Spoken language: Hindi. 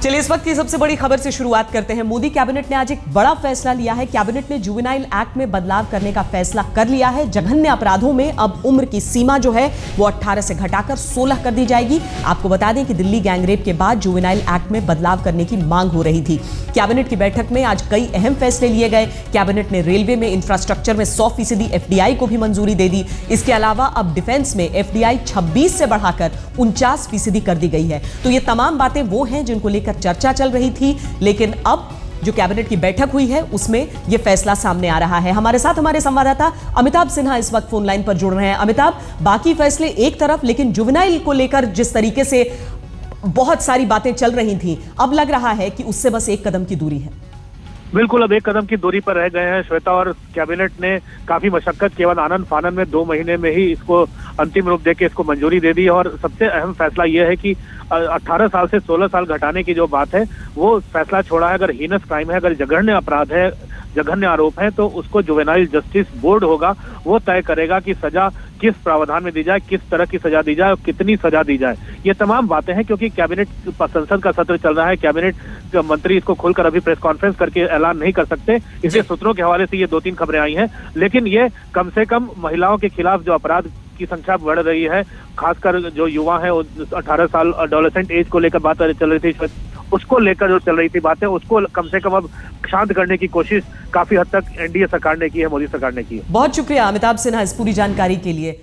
चलिए इस वक्त की सबसे बड़ी खबर से शुरुआत करते हैं। मोदी कैबिनेट ने आज एक बड़ा फैसला लिया है। कैबिनेट ने जुवेनाइल एक्ट में बदलाव करने का फैसला कर लिया है। जघन्य अपराधों में अब उम्र की सीमा जो है वो 18 से घटाकर 16 कर दी जाएगी। आपको बता दें कि दिल्ली गैंगरेप के बाद जुवेनाइल एक्ट में बदलाव करने की मांग हो रही थी। कैबिनेट की बैठक में आज कई अहम फैसले लिए गए। कैबिनेट ने रेलवे में इंफ्रास्ट्रक्चर में 100% एफडीआई को भी मंजूरी दे दी। इसके अलावा अब डिफेंस में एफडीआई 26 से बढ़ाकर 49% कर दी गई है। तो ये तमाम बातें वो हैं जिनको लेकर चर्चा चल रही थी, लेकिन अब जो कैबिनेट की बैठक हुई है उसमें यह फैसला सामने आ रहा है। हमारे साथ हमारे संवाददाता अमिताभ सिन्हा इस वक्त फोन लाइन पर जुड़ रहे हैं। अमिताभ, बाकी फैसले एक तरफ, लेकिन जुवेनाइल को लेकर जिस तरीके से बहुत सारी बातें चल रही थी, अब लग रहा है कि उससे बस एक कदम की दूरी है। बिल्कुल, अब एक कदम की दूरी पर रह गए हैं श्वेता, और कैबिनेट ने काफी मशक्कत के बाद आनन फानन में 2 महीने में ही इसको अंतिम रूप देके इसको मंजूरी दे दी। और सबसे अहम फैसला यह है कि 18 साल से 16 साल घटाने की जो बात है वो फैसला छोड़ा है। अगर हीनस क्राइम है, अगर जघन्य अपराध है, जघन्य आरोप है, तो उसको जुवेनाइल जस्टिस बोर्ड होगा, वो तय करेगा कि सजा किस प्रावधान में दी जाए, किस तरह की सजा दी जाए और कितनी सजा दी जाए। ये तमाम बातें हैं क्योंकि कैबिनेट संसद का सत्र चल रहा है। कैबिनेट मंत्री इसको खुलकर अभी प्रेस कॉन्फ्रेंस करके ऐलान नहीं कर सकते, इसलिए सूत्रों के हवाले से ये 2-3 खबरें आई हैं। लेकिन ये कम से कम महिलाओं के खिलाफ जो अपराध की संख्या बढ़ रही है, खासकर जो युवा है 18 साल एडोलेसेंट एज को लेकर बात चल रही थी, उसको लेकर जो चल रही थी बातें, उसको कम से कम अब शांत करने की कोशिश काफी हद तक एनडीए सरकार ने की है, मोदी सरकार ने की है। बहुत शुक्रिया अमिताभ सिन्हा इस पूरी जानकारी के लिए।